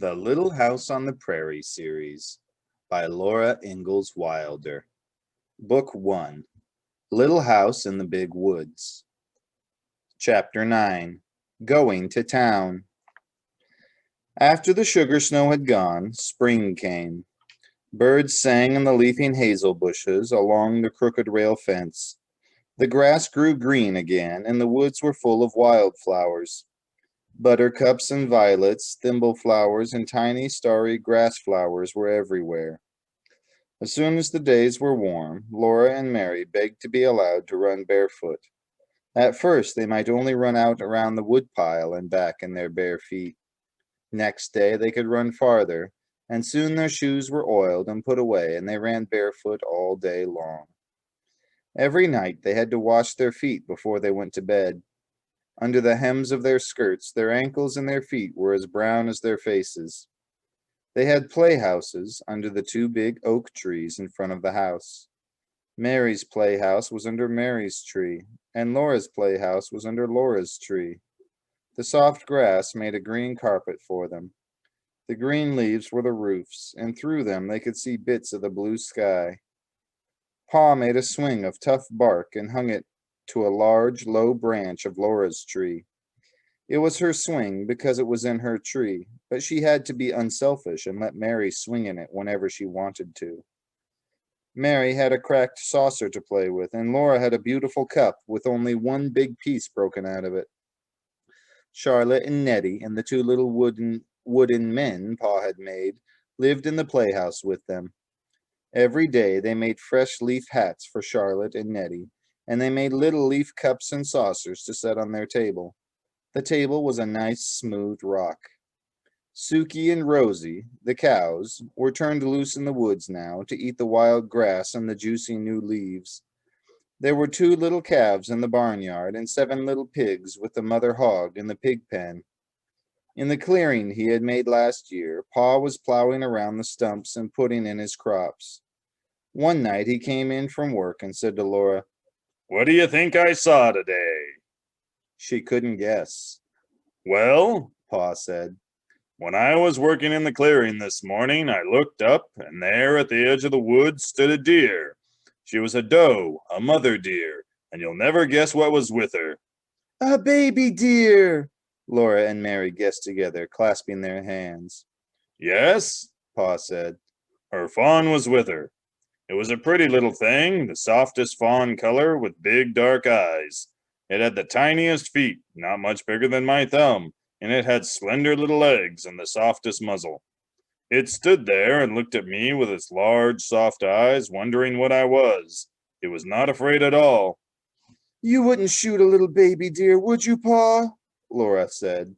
The Little House on the Prairie series by Laura Ingalls Wilder. Book 1. Little House in the Big Woods. Chapter 9. Going to Town. After the sugar snow had gone, spring came. Birds sang in the leafing hazel bushes along the crooked rail fence. The grass grew green again, and the woods were full of wildflowers. Buttercups and violets, thimble flowers, and tiny starry grass flowers were everywhere. As soon as the days were warm, Laura and Mary begged to be allowed to run barefoot. At first they might only run out around the woodpile and back in their bare feet. Next day they could run farther, and soon their shoes were oiled and put away, and they ran barefoot all day long. Every night they had to wash their feet before they went to bed. Under the hems of their skirts, their ankles and their feet were as brown as their faces. They had playhouses under the two big oak trees in front of the house. Mary's playhouse was under Mary's tree, and Laura's playhouse was under Laura's tree. The soft grass made a green carpet for them. The green leaves were the roofs, and through them they could see bits of the blue sky. Pa made a swing of tough bark and hung it to a large, low branch of Laura's tree. It was her swing because it was in her tree, but she had to be unselfish and let Mary swing in it whenever she wanted to. Mary had a cracked saucer to play with, and Laura had a beautiful cup with only one big piece broken out of it. Charlotte and Nettie and the two little wooden men Pa had made lived in the playhouse with them. Every day they made fresh leaf hats for Charlotte and Nettie, and they made little leaf cups and saucers to set on their table. The table was a nice smooth rock. Sukey and Rosie, the cows, were turned loose in the woods now to eat the wild grass and the juicy new leaves. There were 2 little calves in the barnyard and 7 little pigs with the mother hog in the pig pen. In the clearing he had made last year, Pa was plowing around the stumps and putting in his crops. One night he came in from work and said to Laura, "What do you think I saw today?" She couldn't guess. "Well," Pa said, "when I was working in the clearing this morning, I looked up, and there at the edge of the woods stood a deer. She was a doe, a mother deer, and you'll never guess what was with her." A baby deer! Laura and Mary guessed together, clasping their hands. "Yes," Pa said, "her fawn was with her. It was a pretty little thing, the softest fawn color, with big dark eyes. It had the tiniest feet, not much bigger than my thumb, and it had slender little legs and the softest muzzle. It stood there and looked at me with its large, soft eyes, wondering what I was. It was not afraid at all." You wouldn't shoot a little baby deer, would you, Pa? Laura said.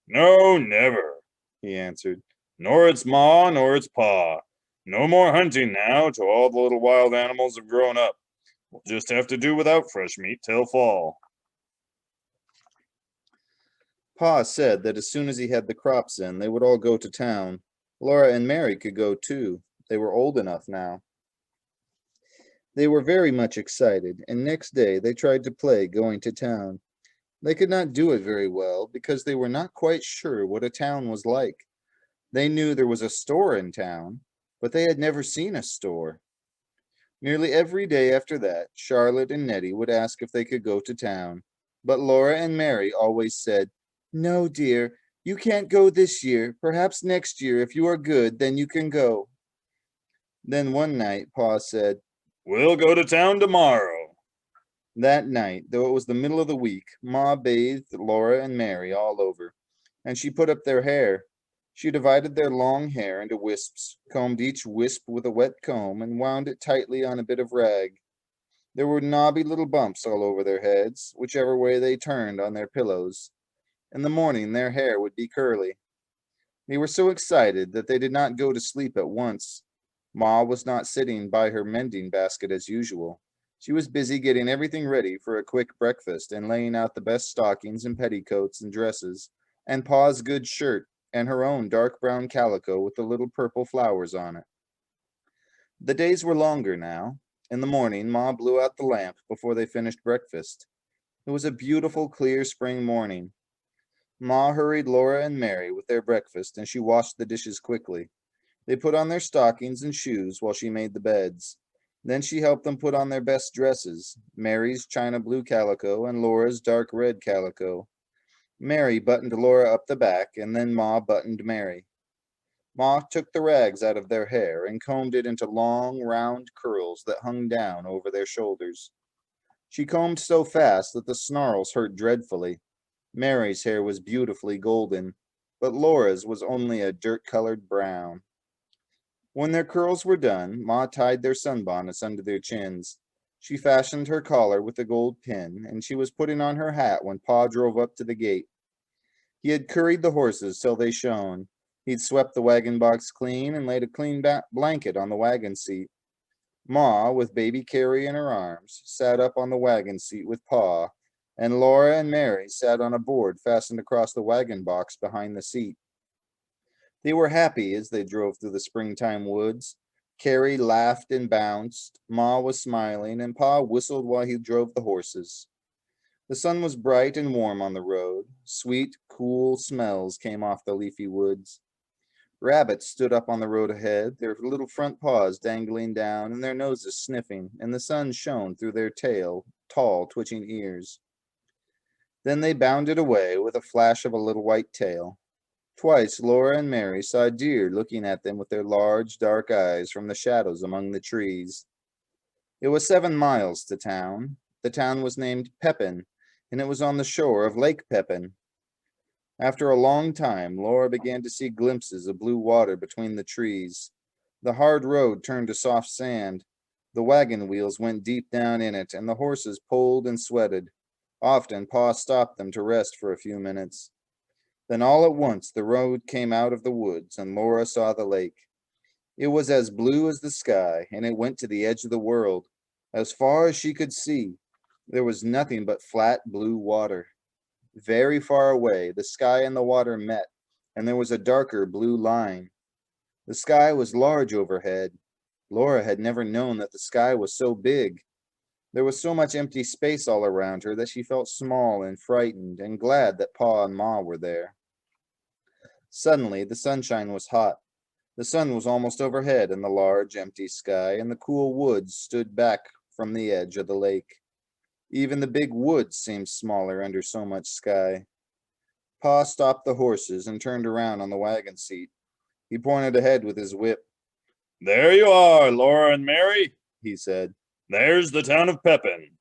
"No, never," He answered. "Nor its ma, nor its pa. No more hunting now till all the little wild animals have grown up. We'll just have to do without fresh meat till fall." Pa said that as soon as he had the crops in, they would all go to town. Laura and Mary could go too. They were old enough now. They were very much excited, and next day they tried to play going to town. They could not do it very well because they were not quite sure what a town was like. They knew there was a store in town, but they had never seen a store. Nearly every day after that, Charlotte and Nettie would ask if they could go to town, but Laura and Mary always said, No, dear, you can't go this year. Perhaps next year, if you are good, then you can go. Then one night, Pa said, "We'll go to town tomorrow." That night, though it was the middle of the week, Ma bathed Laura and Mary all over, and she put up their hair. She divided their long hair into wisps, combed each wisp with a wet comb, and wound it tightly on a bit of rag. There were knobby little bumps all over their heads, whichever way they turned on their pillows. In the morning their hair would be curly. They were so excited that they did not go to sleep at once. Ma was not sitting by her mending basket as usual. She was busy getting everything ready for a quick breakfast and laying out the best stockings and petticoats and dresses, and Pa's good shirt, and her own dark brown calico with the little purple flowers on it. The days were longer now. In the morning, Ma blew out the lamp before they finished breakfast. It was a beautiful, clear spring morning. Ma hurried Laura and Mary with their breakfast, and she washed the dishes quickly. They put on their stockings and shoes while she made the beds. Then she helped them put on their best dresses, Mary's china blue calico and Laura's dark red calico. Mary buttoned Laura up the back, and then Ma buttoned Mary. Ma took the rags out of their hair and combed it into long, round curls that hung down over their shoulders. She combed so fast that the snarls hurt dreadfully. Mary's hair was beautifully golden, but Laura's was only a dirt-colored brown. When their curls were done, Ma tied their sunbonnets under their chins. She fastened her collar with a gold pin, and she was putting on her hat when Pa drove up to the gate. He had curried the horses till they shone. He'd swept the wagon box clean and laid a clean blanket on the wagon seat. Ma, with baby Carrie in her arms, sat up on the wagon seat with Pa, and Laura and Mary sat on a board fastened across the wagon box behind the seat. They were happy as they drove through the springtime woods. Carrie laughed and bounced, Ma was smiling, and Pa whistled while he drove the horses. The sun was bright and warm on the road. Sweet, cool smells came off the leafy woods. Rabbits stood up on the road ahead, their little front paws dangling down and their noses sniffing, and the sun shone through their tall, twitching ears. Then they bounded away with a flash of a little white tail. Twice Laura and Mary saw deer looking at them with their large, dark eyes from the shadows among the trees. It was 7 miles to town. The town was named Pepin, and it was on the shore of Lake Pepin. After a long time, Laura began to see glimpses of blue water between the trees. The hard road turned to soft sand. The wagon wheels went deep down in it, and the horses pulled and sweated. Often Pa stopped them to rest for a few minutes. Then all at once the road came out of the woods, and Laura saw the lake. It was as blue as the sky, and it went to the edge of the world. As far as she could see, there was nothing but flat blue water. Very far away, the sky and the water met, and there was a darker blue line. The sky was large overhead. Laura had never known that the sky was so big. There was so much empty space all around her that she felt small and frightened and glad that Pa and Ma were there. Suddenly, the sunshine was hot. The sun was almost overhead in the large, empty sky, and the cool woods stood back from the edge of the lake. Even the big woods seemed smaller under so much sky. Pa stopped the horses and turned around on the wagon seat. He pointed ahead with his whip. "There you are, Laura and Mary," he said. "There's the town of Pepin."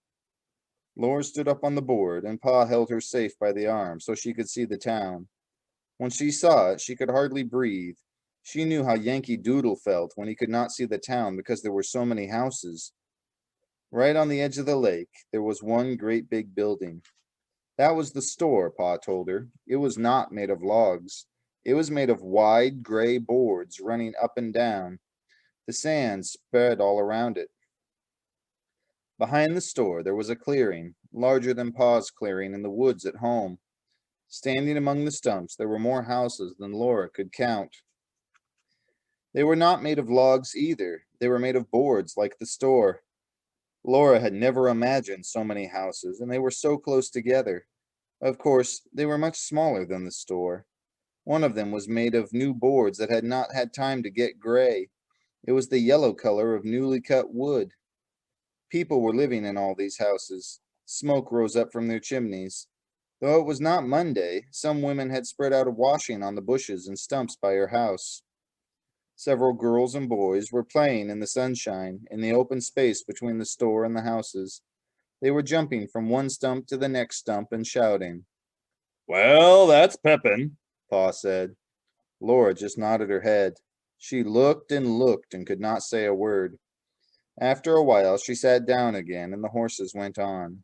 Laura stood up on the board, and Pa held her safe by the arm so she could see the town. When she saw it, she could hardly breathe. She knew how Yankee Doodle felt when he could not see the town because there were so many houses. Right on the edge of the lake, there was one great big building. That was the store, Pa told her. It was not made of logs. It was made of wide gray boards running up and down. The sand spread all around it. Behind the store, there was a clearing, larger than Pa's clearing in the woods at home. Standing among the stumps, there were more houses than Laura could count. They were not made of logs either. They were made of boards like the store. Laura had never imagined so many houses, and they were so close together. Of course, they were much smaller than the store. One of them was made of new boards that had not had time to get gray. It was the yellow color of newly cut wood. People were living in all these houses. Smoke rose up from their chimneys. Though it was not Monday, some women had spread out a washing on the bushes and stumps by her house. Several girls and boys were playing in the sunshine in the open space between the store and the houses. They were jumping from one stump to the next stump and shouting. "Well, that's Pepin," Pa said. Laura just nodded her head. She looked and could not say a word. After a while, she sat down again, and the horses went on.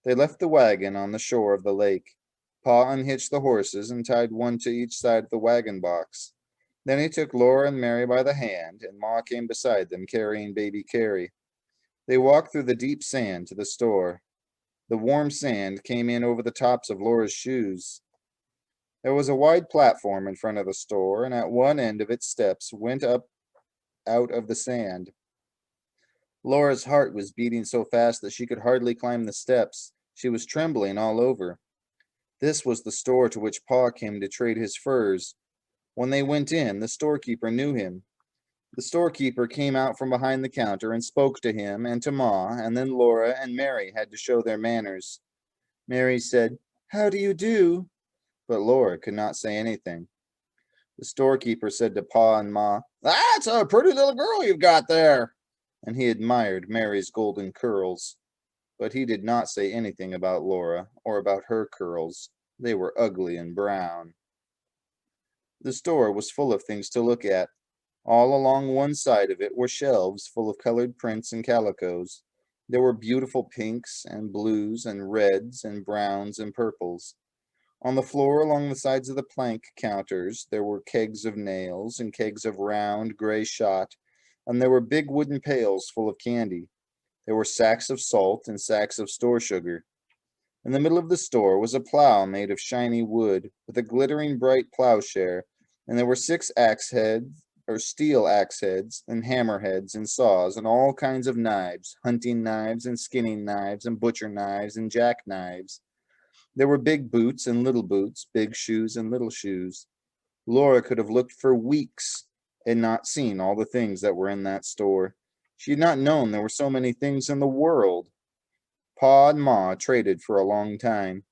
They left the wagon on the shore of the lake. Pa unhitched the horses and tied one to each side of the wagon box. Then he took Laura and Mary by the hand, and Ma came beside them carrying baby Carrie. They walked through the deep sand to the store. The warm sand came in over the tops of Laura's shoes. There was a wide platform in front of the store, and at one end of its steps went up out of the sand. Laura's heart was beating so fast that she could hardly climb the steps. She was trembling all over. This was the store to which Pa came to trade his furs. When they went in, the storekeeper knew him. The storekeeper came out from behind the counter and spoke to him and to Ma, and then Laura and Mary had to show their manners. Mary said, "How do you do?" But Laura could not say anything. The storekeeper said to Pa and Ma, "That's a pretty little girl you've got there." And he admired Mary's golden curls. But he did not say anything about Laura or about her curls. They were ugly and brown. The store was full of things to look at. All along one side of it were shelves full of colored prints and calicos. There were beautiful pinks and blues and reds and browns and purples. On the floor along the sides of the plank counters, there were kegs of nails and kegs of round, gray shot, and there were big wooden pails full of candy. There were sacks of salt and sacks of store sugar. In the middle of the store was a plow made of shiny wood, with a glittering bright plowshare, and there were 6 axe heads, or steel axe heads, and hammer heads, and saws, and all kinds of knives, hunting knives, and skinning knives, and butcher knives, and jackknives. There were big boots and little boots, big shoes and little shoes. Laura could have looked for weeks and not seen all the things that were in that store. She had not known there were so many things in the world. Pa and Ma traded for a long time.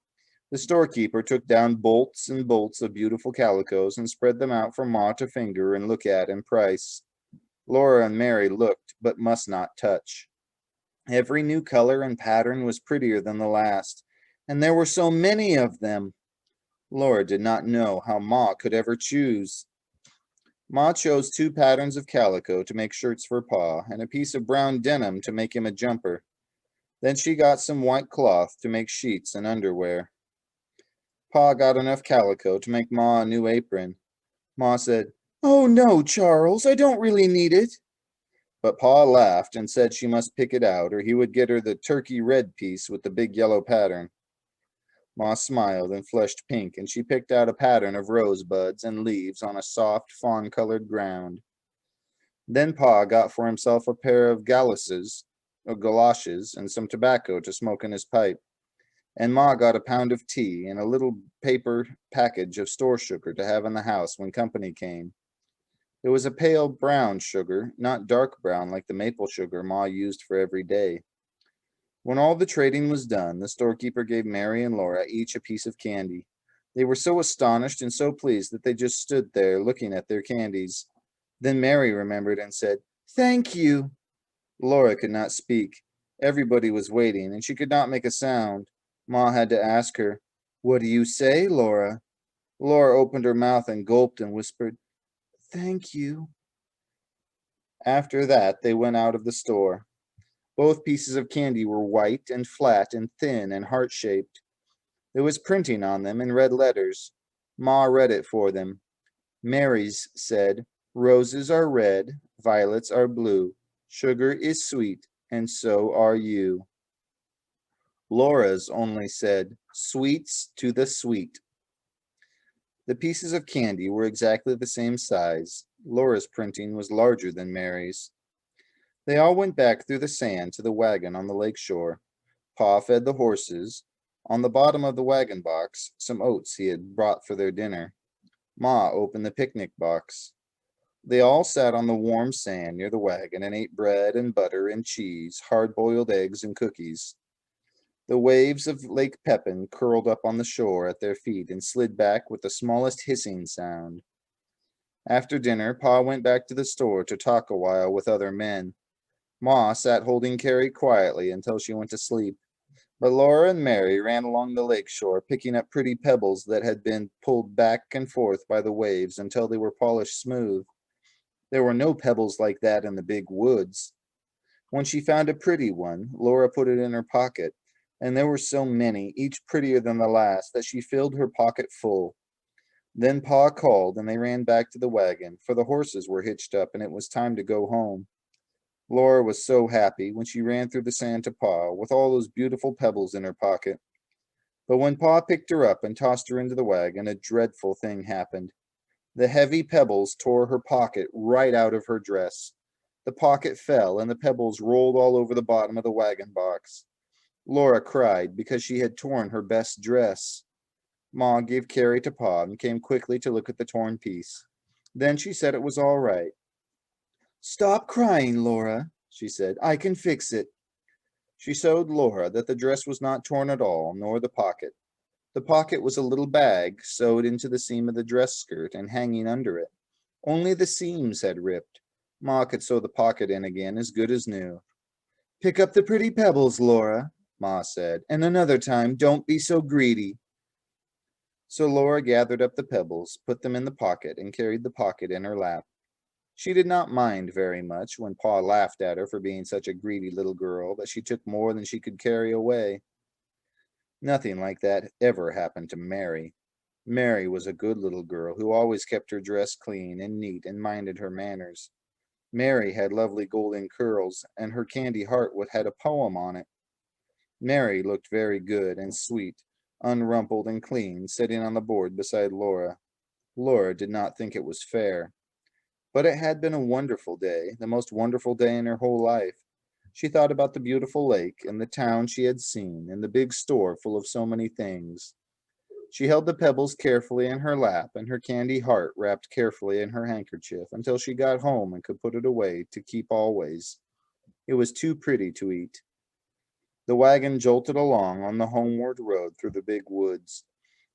The storekeeper took down bolts and bolts of beautiful calicos and spread them out for Ma to finger and look at and price. Laura and Mary looked, but must not touch. Every new color and pattern was prettier than the last, and there were so many of them. Laura did not know how Ma could ever choose. Ma chose 2 patterns of calico to make shirts for Pa, and a piece of brown denim to make him a jumper. Then she got some white cloth to make sheets and underwear. Pa got enough calico to make Ma a new apron. Ma said, "Oh no, Charles, I don't really need it." But Pa laughed and said she must pick it out, or he would get her the turkey red piece with the big yellow pattern. Ma smiled and flushed pink, and she picked out a pattern of rosebuds and leaves on a soft, fawn-colored ground. Then Pa got for himself a pair of galoshes, and some tobacco to smoke in his pipe. And Ma got a pound of tea and a little paper package of store sugar to have in the house when company came. It was a pale brown sugar, not dark brown like the maple sugar Ma used for every day. When all the trading was done, the storekeeper gave Mary and Laura each a piece of candy. They were so astonished and so pleased that they just stood there looking at their candies. Then Mary remembered and said, "Thank you." Laura could not speak. Everybody was waiting, and she could not make a sound. Ma had to ask her, "What do you say, Laura?" Laura opened her mouth and gulped and whispered, "Thank you." After that, they went out of the store. Both pieces of candy were white and flat and thin and heart-shaped. There was printing on them in red letters. Ma read it for them. Mary's said, "Roses are red, violets are blue. Sugar is sweet, and so are you." Laura's only said, "Sweets to the sweet." The pieces of candy were exactly the same size. Laura's printing was larger than Mary's. They all went back through the sand to the wagon on the lake shore. Pa fed the horses. On the bottom of the wagon box, some oats he had brought for their dinner. Ma opened the picnic box. They all sat on the warm sand near the wagon and ate bread and butter and cheese, hard-boiled eggs and cookies. The waves of Lake Pepin curled up on the shore at their feet and slid back with the smallest hissing sound. After dinner, Pa went back to the store to talk a while with other men. Ma sat holding Carrie quietly until she went to sleep. But Laura and Mary ran along the lake shore, picking up pretty pebbles that had been pulled back and forth by the waves until they were polished smooth. There were no pebbles like that in the big woods. When she found a pretty one, Laura put it in her pocket, and there were so many, each prettier than the last, that she filled her pocket full. Then Pa called, and they ran back to the wagon, for the horses were hitched up, and it was time to go home. Laura was so happy when she ran through the sand to Pa with all those beautiful pebbles in her pocket. But when Pa picked her up and tossed her into the wagon, a dreadful thing happened. The heavy pebbles tore her pocket right out of her dress. The pocket fell, and the pebbles rolled all over the bottom of the wagon box. Laura cried because she had torn her best dress. Ma gave Carrie to Pa and came quickly to look at the torn piece. Then she said it was all right. Stop crying, Laura, she said. I can fix it. She showed Laura that the dress was not torn at all, nor the pocket. The pocket was a little bag sewed into the seam of the dress skirt and hanging under it. Only the seams had ripped. Ma could sew the pocket in again as good as new. Pick up the pretty pebbles, Laura, Ma said, and another time don't be so greedy. So Laura gathered up the pebbles, put them in the pocket, and carried the pocket in her lap. She did not mind very much when Pa laughed at her for being such a greedy little girl, but she took more than she could carry away. Nothing like that ever happened to Mary. Mary was a good little girl who always kept her dress clean and neat and minded her manners. Mary had lovely golden curls, and her candy heart had a poem on it. Mary looked very good and sweet, unrumpled and clean, sitting on the board beside Laura. Laura did not think it was fair. But it had been a wonderful day, the most wonderful day in her whole life. She thought about the beautiful lake and the town she had seen and the big store full of so many things. She held the pebbles carefully in her lap and her candy heart wrapped carefully in her handkerchief until she got home and could put it away to keep always. It was too pretty to eat. The wagon jolted along on the homeward road through the big woods.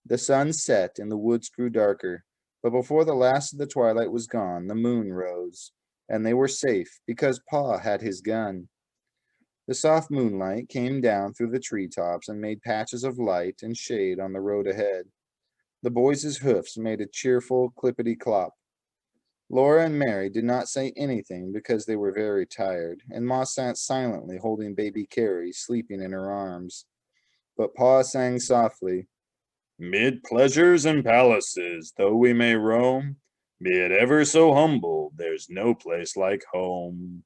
The sun set and the woods grew darker, but before the last of the twilight was gone, the moon rose, and they were safe because Pa had his gun. The soft moonlight came down through the treetops and made patches of light and shade on the road ahead. The boys' hoofs made a cheerful clippity-clop. Laura and Mary did not say anything because they were very tired, and Ma sat silently holding baby Carrie, sleeping in her arms. But Pa sang softly, Mid pleasures and palaces, though we may roam, be it ever so humble, there's no place like home.